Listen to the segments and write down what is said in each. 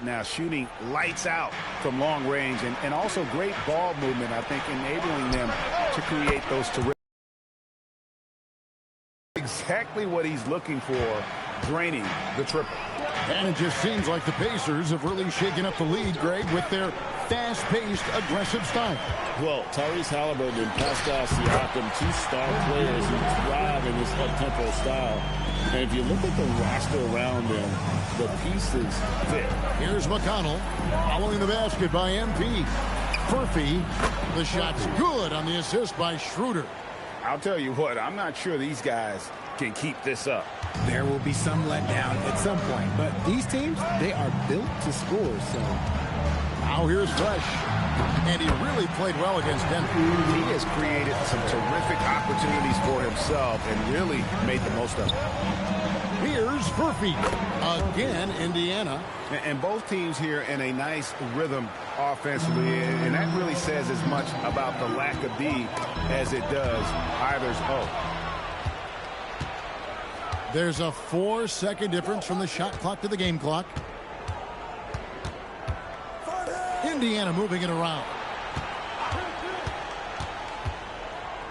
Now shooting lights out from long range and also great ball movement, I think, enabling them to create those terrific. Exactly what he's looking for, draining the triple. And it just seems like the Pacers have really shaken up the lead, Greg, with their fast-paced, aggressive style. Well, Tyrese Halliburton and Pascal Siakam, two star players who thrive in this up-tempo style. And if you look at the roster around them, the pieces fit. Here's McConnell following the basket by MP. Furphy, the shot's good on the assist by Schroeder. I'll tell you what, I'm not sure these guys can keep this up. There will be some letdown at some point, but these teams, they are built to score, so. Now here's Fresh, and he really played well against Denver. He has created some terrific opportunities for himself and really made the most of it. Here's Furphy. Again, Indiana. And both teams here in a nice rhythm offensively, and that really says as much about the lack of D as it does either's O. There's a 4-second difference from the shot clock to the game clock. Indiana moving it around.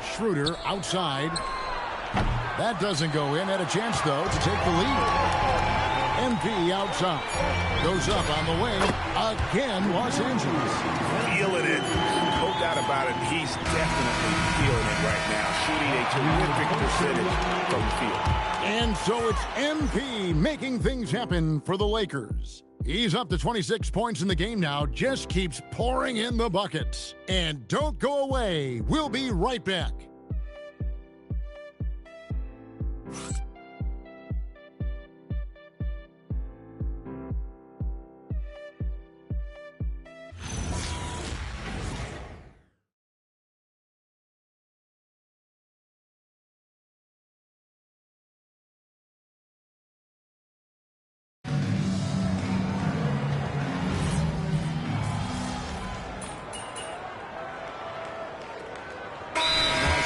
Schroeder outside. That doesn't go in. Had a chance, though, to take the lead. MP outside. Goes up on the way. Again, Los Angeles. Feeling it. No doubt about it. He's definitely feeling it right now. Shooting a terrific percentage from the field. And so it's MP making things happen for the Lakers. He's up to 26 points in the game now. Just keeps pouring in the buckets. And don't go away. We'll be right back.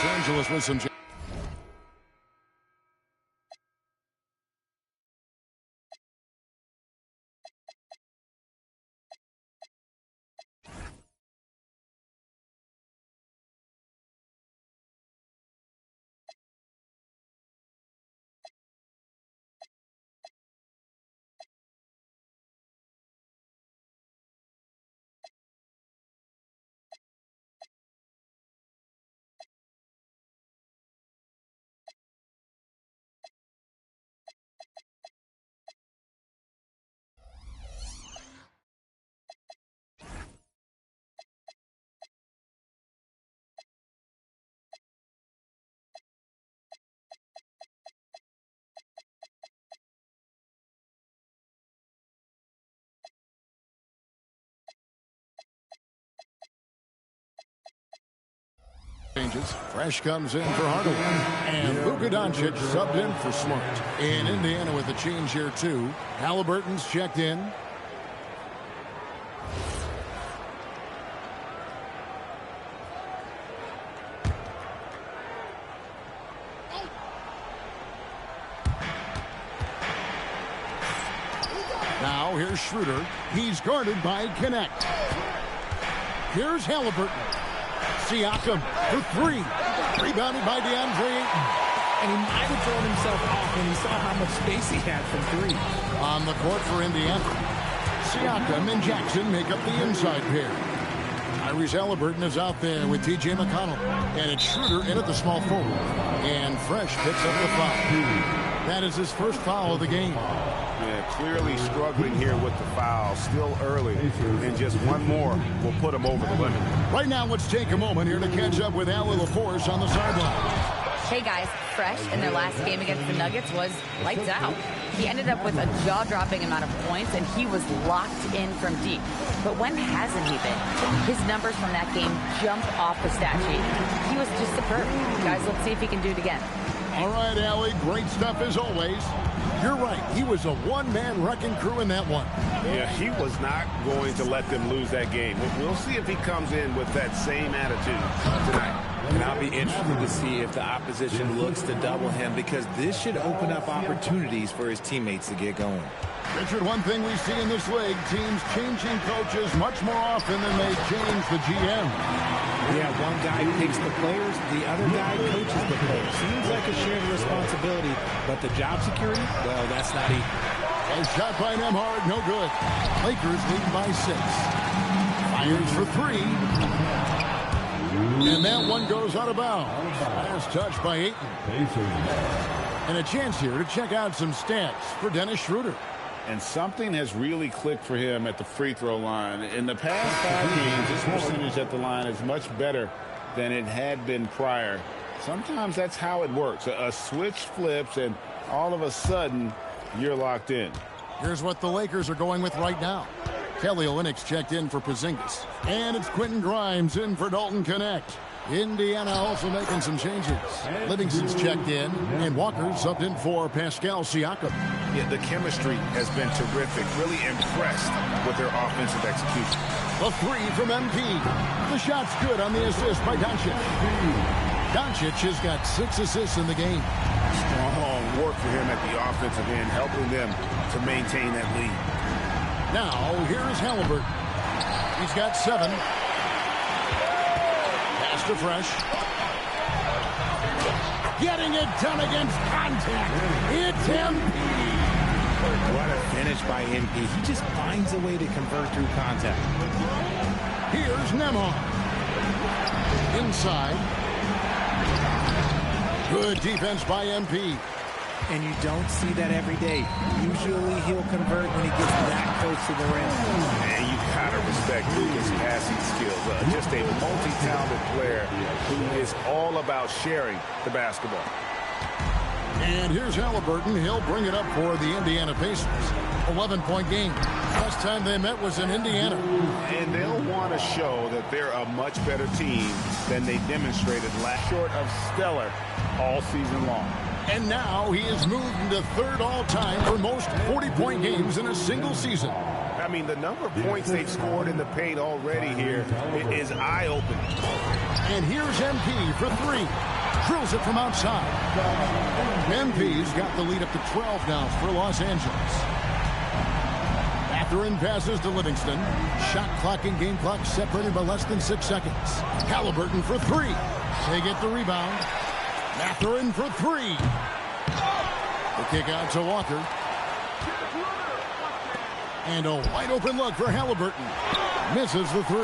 Los Angeles with some. Changes. Fresh comes in for Hardaway. And Luka Doncic subbed in for Smart. In Indiana with a change here, too. Halliburton's checked in. Now here's Schroeder. He's guarded by Connect. Here's Halliburton. Siakam for three. Rebounded by DeAndre Ayton. And he might have thrown himself off when he saw how much space he had from three. On the court for Indiana. Siakam and Jackson make up the inside pair. Tyrese Halliburton is out there with T.J. McConnell. And it's Schroeder in at the small forward. And Fresh picks up the foul. That is his first foul of the game. Yeah, clearly struggling here with the foul. Still early. And just one more will put him over the limit. Right now, let's take a moment here to catch up with Allie LaForce on the sideline. Hey guys, Fresh in their last game against the Nuggets was lights out. He ended up with a jaw-dropping amount of points, and he was locked in from deep. But when hasn't he been? His numbers from that game jump off the stat sheet. He was just superb. Guys, let's see if he can do it again. All right, Allie, great stuff as always. You're right. He was a one-man wrecking crew in that one. Yeah, he was not going to let them lose that game. We'll see if he comes in with that same attitude tonight. And I'll be interested to see if the opposition looks to double him, because this should open up opportunities for his teammates to get going. Richard, one thing we see in this league, teams changing coaches much more often than they change the GM. Yeah, one guy picks the players, the other guy coaches the players. Seems like a shared responsibility, but the job security, well, that's not equal. A shot by Nembhard, no good. Lakers lead by 6. Fires for 3. And that one goes out of bounds. Last touch by Ayton. And a chance here to check out some stats for Dennis Schroeder. And something has really clicked for him at the free throw line. In the past 5 games, his percentage at the line is much better than it had been prior. Sometimes that's how it works. A switch flips, and all of a sudden, you're locked in. Here's what the Lakers are going with right now. Kelly Olynyk checked in for Porzingis. And it's Quentin Grimes in for Dalton Connect. Indiana also making some changes. Livingston's checked in, and Walker's subbed in for Pascal Siakam. Yeah, the chemistry has been terrific. Really impressed with their offensive execution. The 3 from MP. The shot's good on the assist by Doncic. Doncic has got 6 assists in the game. Strong work for him at the offensive end, helping them to maintain that lead. Now, here's Halliburton. He's got 7. Pass to Fresh. Getting it done against contact. It's MP. What a finish by MP. He just finds a way to convert through contact. Here's Nembhard. Inside. Good defense by MP. And you don't see that every day. Usually he'll convert when he gets that close to the rim. And you gotta respect Luka's passing skills. Just a multi-talented player who is all about sharing the basketball. And here's Halliburton. He'll bring it up for the Indiana Pacers. 11-point game. Last time they met was in Indiana. And they'll want to show that they're a much better team than they demonstrated last, short of stellar all season long. And now he is moved into 3rd all-time for most 40-point games in a single season. I mean, the number of points they've scored in the paint already here is eye-opening. And here's MP for 3. Drills it from outside. MP's got the lead up to 12 now for Los Angeles. Mathurin passes to Livingston. Shot clock and game clock separated by less than 6 seconds. Halliburton for 3. They get the rebound. Mathurin for 3. The kick out to Walker. And a wide open look for Halliburton. Misses the 3.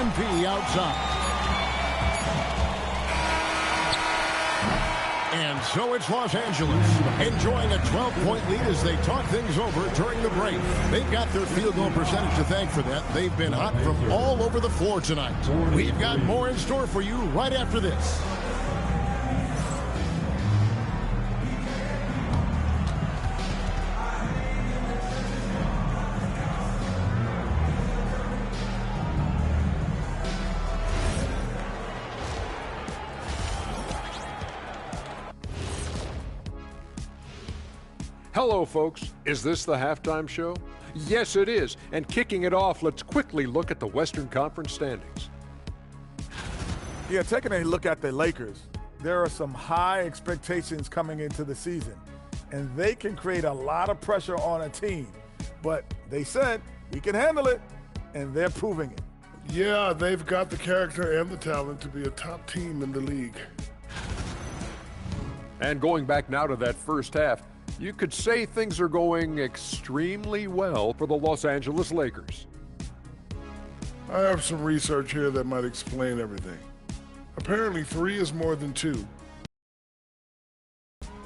MP outside. And so it's Los Angeles enjoying a 12-point lead as they talk things over during the break. They've got their field goal percentage to thank for that. They've been hot from all over the floor tonight. We've got more in store for you right after this. Hello, folks. Is this the halftime show? Yes, it is. And kicking it off, let's quickly look at the Western Conference standings. Yeah, taking a look at the Lakers, there are some high expectations coming into the season, and they can create a lot of pressure on a team. But they said, we can handle it, and they're proving it. Yeah, they've got the character and the talent to be a top team in the league. And going back now to that first half, you could say things are going extremely well for the Los Angeles Lakers. I have some research here that might explain everything. Apparently 3 is more than 2.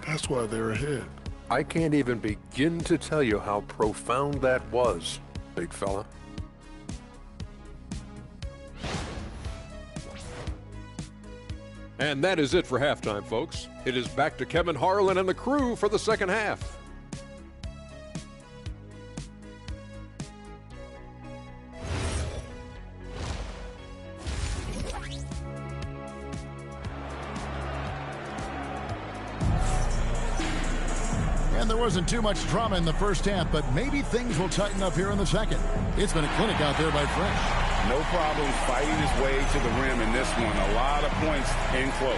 That's why they're ahead. I can't even begin to tell you how profound that was, big fella. And that is it for halftime, folks. It is back to Kevin Harlan and the crew for the second half. And And there wasn't too much drama in the first half, but maybe things will tighten up here in the second. It's been a clinic out there by Fresh. No problem fighting his way to the rim in this one. A lot of points in close.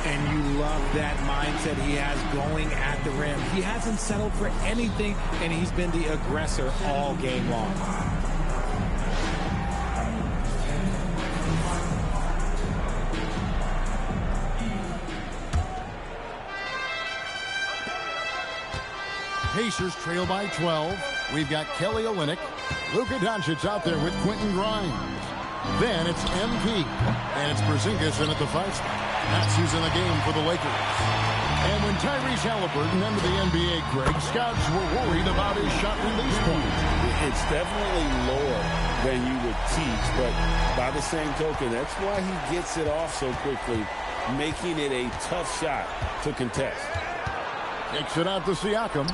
And you love that mindset he has going at the rim. He hasn't settled for anything, and he's been the aggressor all game long. Pacers trail by 12. We've got Kelly Olynyk. Luka Doncic out there with Quentin Grimes. Then it's MP. And it's Porzingis in at the 5 spot. That's who's in the game for the Lakers. And when Tyrese Halliburton entered the NBA, Greg, scouts were worried about his shot release point. It's definitely lower than you would teach, but by the same token, that's why he gets it off so quickly, making it a tough shot to contest. Kicks it out to Siakam.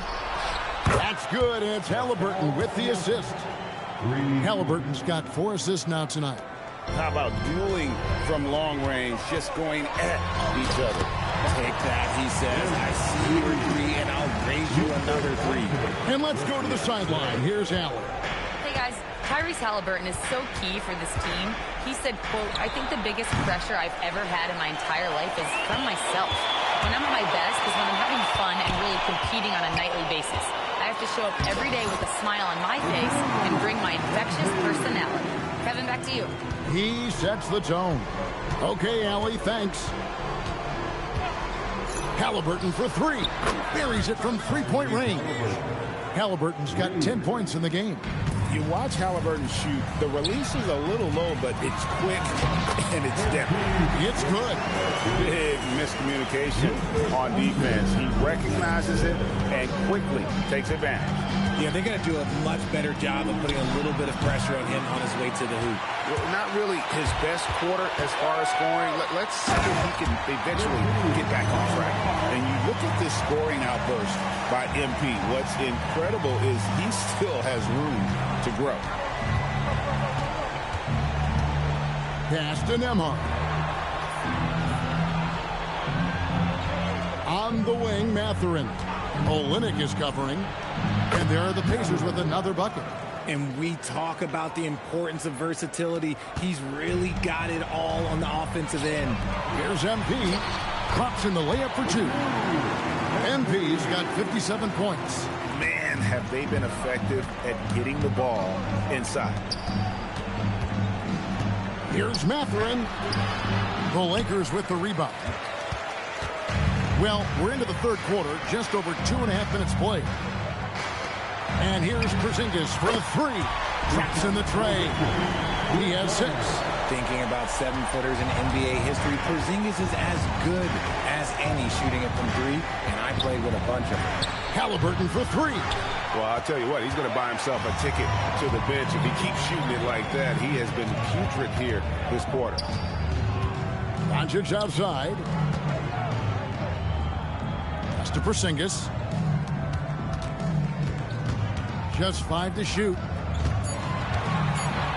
That's good, and it's Halliburton with the assist. Halliburton's got 4 assists now tonight. How about dueling from long range, just going at each other? Take that, he says. I see your 3, and I'll raise you another 3. And let's go to the sideline. Here's Allen. Hey, guys. Tyrese Halliburton is so key for this team. He said, quote, "I think the biggest pressure I've ever had in my entire life is from myself. When I'm at my best is when I'm having fun and really competing on a nightly basis. I have to show up every day with a smile on my face and bring my infectious personality." Kevin, back to you. He sets the tone. Okay, Allie, thanks. Halliburton for 3. Buries it from 3-point range. Halliburton's got 10 points in the game. You watch Halliburton shoot. The release is a little low, but it's quick and it's definite. It's good. Big miscommunication on defense. He recognizes it and quickly takes advantage. Yeah, they're going to do a much better job of putting a little bit of pressure on him on his way to the hoop. Well, not really his best quarter as far as scoring. Let's see if he can eventually get back on track. And you look at this scoring outburst by MP. What's incredible is he still has room to grow. Pass to Nembhard. On the wing, Mathurin. Olynyk is covering. And there are the Pacers with another bucket. And we talk about the importance of versatility. He's really got it all on the offensive end. Here's MP. Drops in the layup for 2. MP's got 57 points. Man, have they been effective at getting the ball inside. Here's Mathurin. The Lakers with the rebound. Well, we're into the third quarter, just over 2.5 minutes played. And here's Porzingis for a 3. Drops in the tray. He has 6. Thinking about 7-footers in NBA history, Porzingis is as good as any shooting it from 3, and I played with a bunch of them. Halliburton for 3. Well, I'll tell you what, he's going to buy himself a ticket to the bench. If he keeps shooting it like that, he has been putrid here this quarter. Doncic outside. Pass to Porzingis. Just 5 to shoot.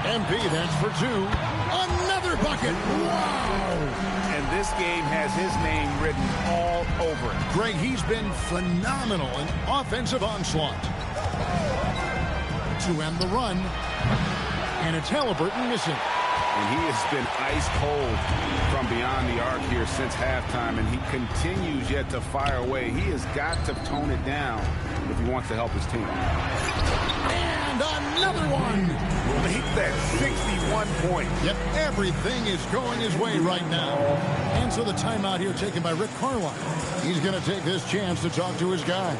MP, that's for 2. Another bucket. Wow. And this game has his name written all over it. Greg, he's been phenomenal in offensive onslaught. To end the run. And it's Halliburton missing. And he has been ice cold from beyond the arc here since halftime, and he continues yet to fire away. He has got to tone it down if he wants to help his team. And another one. Will make that 61 points. Yep, everything is going his way right now. And so the timeout here taken by Rick Carlisle. He's going to take this chance to talk to his guy.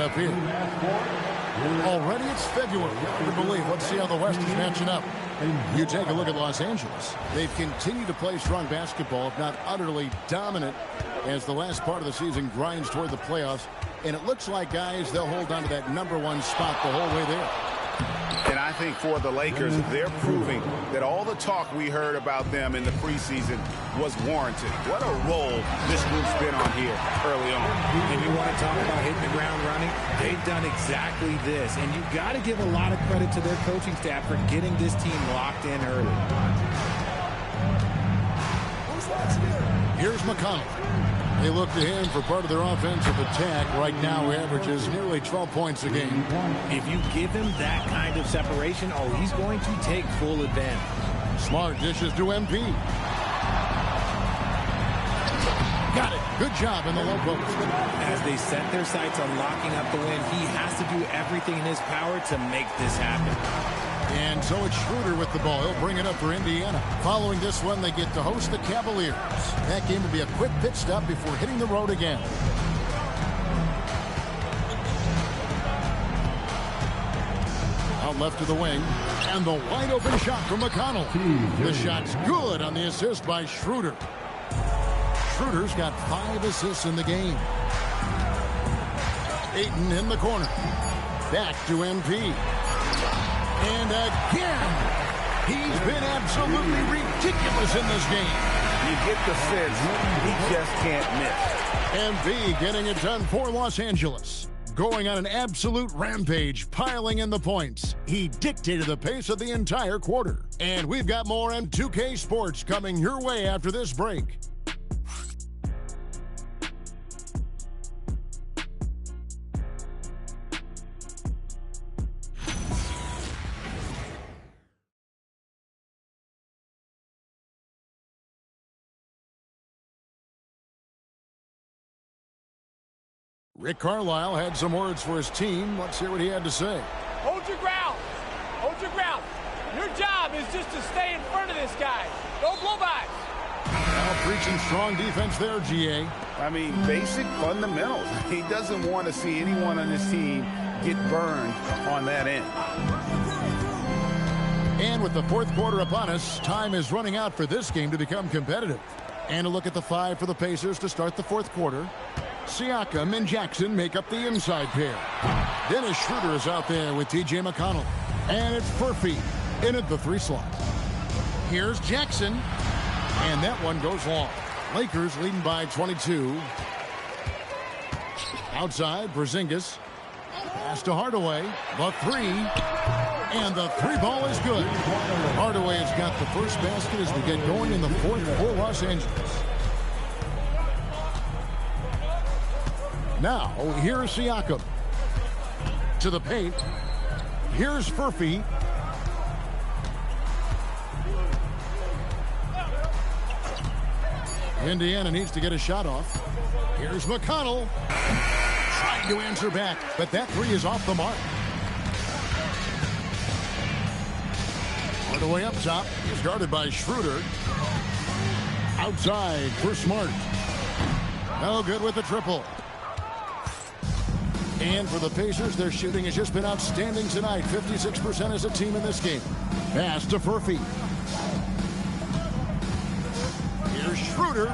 up here. Already it's February. Hard to believe. Let's see how the West is matching up. You take a look at Los Angeles. They've continued to play strong basketball, if not utterly dominant, as the last part of the season grinds toward the playoffs. And it looks like, guys, they'll hold on to that #1 spot the whole way there. And I think for the Lakers, they're proving that all the talk we heard about them in the preseason was warranted. What a role this group's been on here early on. And you want to talk about hitting the ground running? They've done exactly this. And you've got to give a lot of credit to their coaching staff for getting this team locked in early. Here's McConnell. They look to him for part of their offensive attack. Right now, he averages nearly 12 points a game. If you give him that kind of separation, he's going to take full advantage. Smart dishes to MP. Got it. Good job in the low post. As they set their sights on locking up the win, he has to do everything in his power to make this happen. And so it's Schroeder with the ball. He'll bring it up for Indiana. Following this one, they get to host the Cavaliers. That game will be a quick pit stop before hitting the road again. Out left to the wing. And the wide open shot from McConnell. The shot's good on the assist by Schroeder. Schroeder's got 5 assists in the game. Ayton in the corner. Back to MP. And again, he's been absolutely ridiculous in this game. You get the sense he just can't miss. MP getting it done for Los Angeles. Going on an absolute rampage, piling in the points. He dictated the pace of the entire quarter. And we've got more M2K Sports coming your way after this break. Rick Carlisle had some words for his team. Let's hear what he had to say. Hold your ground. Hold your ground. Your job is just to stay in front of this guy. Don't blow by. Now preaching strong defense there, GA. I mean, basic fundamentals. He doesn't want to see anyone on his team get burned on that end. And with the fourth quarter upon us, time is running out for this game to become competitive. And a look at the 5 for the Pacers to start the fourth quarter. Siakam and Jackson make up the inside pair. Dennis Schroeder is out there with TJ McConnell. And it's Furphy in at the 3 slot. Here's Jackson. And that one goes long. Lakers leading by 22. Outside, Porzingis. Pass to Hardaway. The 3. And the 3 ball is good. Hardaway has got the first basket as we get going in the fourth for Los Angeles. Now, here's Siakam. To the paint. Here's Furphy. Indiana needs to get a shot off. Here's McConnell. Trying to answer back, but that 3 is off the mark. Hardaway up top. He's guarded by Schroeder. Outside for Smart. No good with the triple. And for the Pacers, their shooting has just been outstanding tonight. 56% as a team in this game. Pass to Furphy. Here's Schroeder.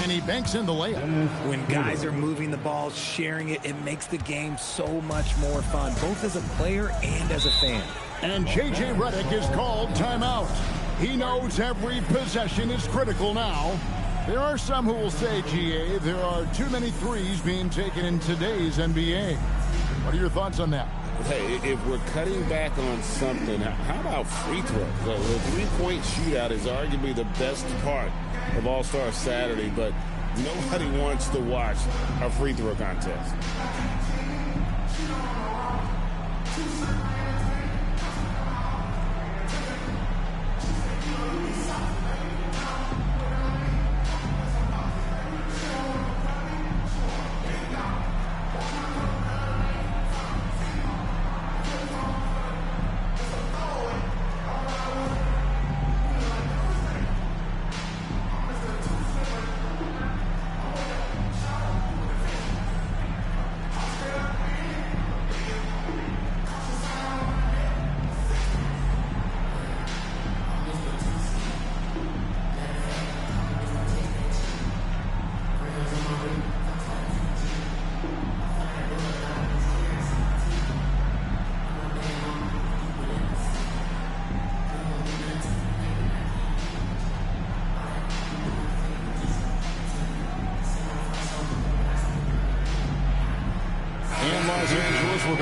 And he banks in the layup. When guys are moving the ball, sharing it, it makes the game so much more fun, both as a player and as a fan. And J.J. Redick is called timeout. He knows every possession is critical now. There are some who will say, GA, there are too many threes being taken in today's NBA. What are your thoughts on that? Hey, if we're cutting back on something, how about free throws? The three-point shootout is arguably the best part of All-Star Saturday, but nobody wants to watch a free throw contest.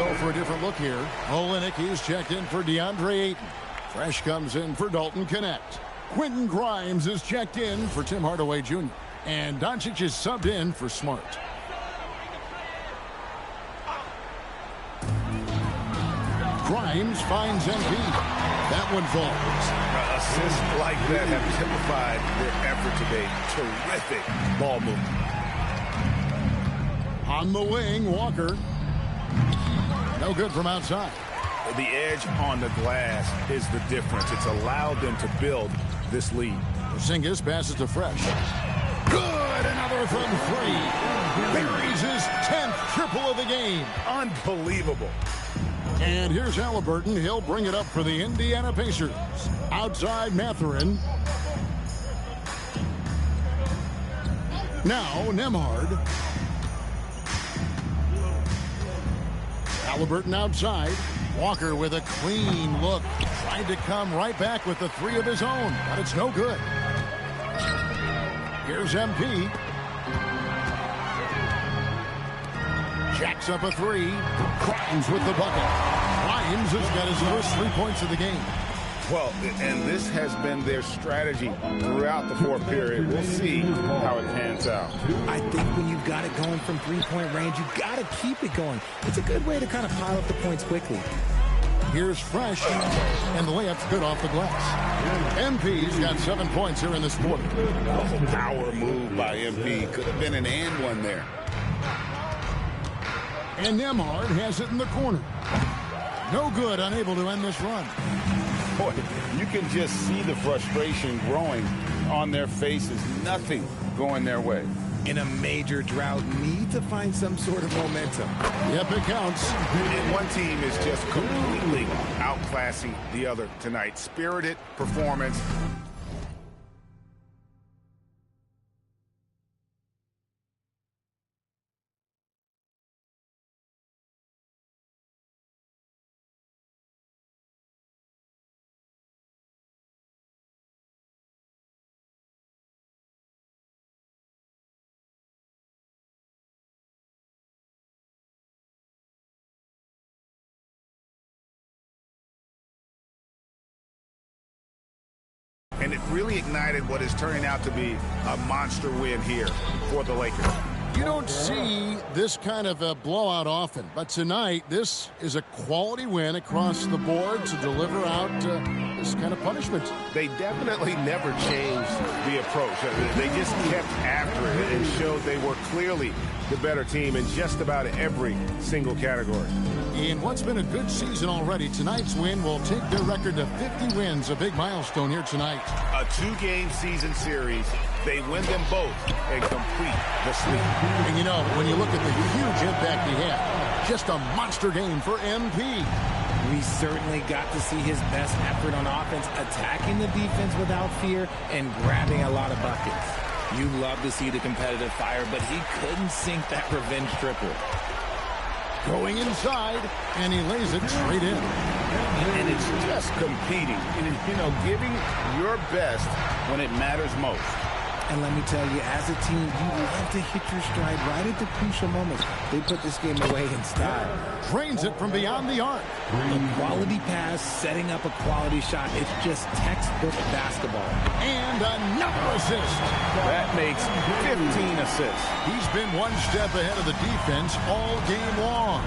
go for a different look here. Olenek is checked in for DeAndre Ayton. Fresh comes in for Dalton Connect. Quentin Grimes is checked in for Tim Hardaway Jr. And Doncic is subbed in for Smart. Grimes finds Embiid. That one falls. Assists like that have typified their effort today. Terrific ball movement. On the wing, Walker. No good from outside. The edge on the glass is the difference. It's allowed them to build this lead. Porzingis passes to Fresh. Good, another from three. Buries his 10th triple of the game. Unbelievable. And here's Halliburton. He'll bring it up for the Indiana Pacers. Outside Mathurin. Now Nembhard. Halliburton outside. Walker with a clean look. Tried to come right back with the three of his own, but it's no good. Here's MP. Jacks up a three. Grimes with the bucket. Grimes has got his first 3 points of the game. Well, and this has been their strategy throughout the fourth period. We'll see how it pans out. I think when you've got it going from three-point range, you've got to keep it going. It's a good way to kind of pile up the points quickly. Here's Fresh, and the layup's good off the glass. MP's got 7 points here in this quarter. A power move by MP. Could have been an and one there. And Nembhard has it in the corner. No good, unable to end this run. Boy, you can just see the frustration growing on their faces. Nothing going their way. In a major drought, need to find some sort of momentum. Yep, it counts. And one team is just completely outclassing the other tonight. Spirited performance. And it really ignited what is turning out to be a monster win here for the Lakers. You don't see this kind of a blowout often, but tonight this is a quality win across the board to deliver out this kind of punishment. They definitely never changed the approach. They just kept after it and showed they were clearly the better team in just about every single category. In what's been a good season already, tonight's win will take their record to 50 wins, a big milestone here tonight. A two-game season series. They win them both and complete the sweep. And you know, when you look at the huge impact he had, just a monster game for MP. We certainly got to see his best effort on offense, attacking the defense without fear and grabbing a lot of buckets. You love to see the competitive fire, but he couldn't sink that revenge triple. Going inside, and he lays it straight in. And it's just competing, giving your best when it matters most. And let me tell you, as a team, you love to hit your stride right at the crucial moments. They put this game away in style. Drains it from beyond the arc. A quality pass, setting up a quality shot. It's just textbook basketball. And another assist. That makes 15 assists. He's been one step ahead of the defense all game long.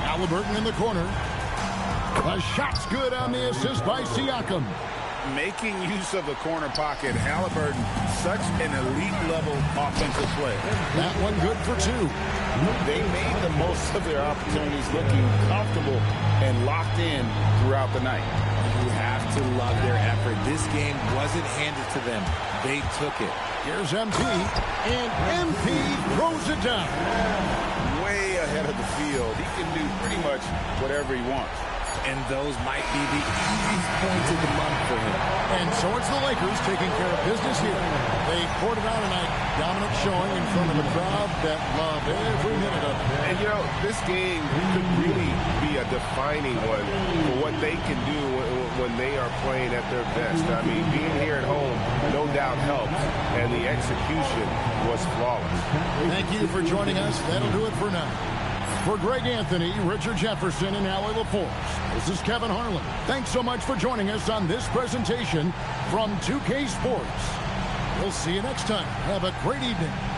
Halliburton in the corner. The shot's good on the assist by Siakam. Making use of the corner pocket, Halliburton, such an elite-level offensive player. That one good for two. They made the most of their opportunities, looking comfortable and locked in throughout the night. You have to love their effort. This game wasn't handed to them. They took it. Here's MP, and MP throws it down. Way ahead of the field. He can do pretty much whatever he wants. And those might be the easiest points of the month for him. And so it's the Lakers taking care of business here. They poured it out tonight, dominant showing in front of a crowd that loved every minute of it. And, this game could really be a defining one for what they can do when they are playing at their best. I mean, being here at home no doubt helps, and the execution was flawless. Thank you for joining us. That'll do it for now. For Greg Anthony, Richard Jefferson, and Allie LaForce, this is Kevin Harlan. Thanks so much for joining us on this presentation from 2K Sports. We'll see you next time. Have a great evening.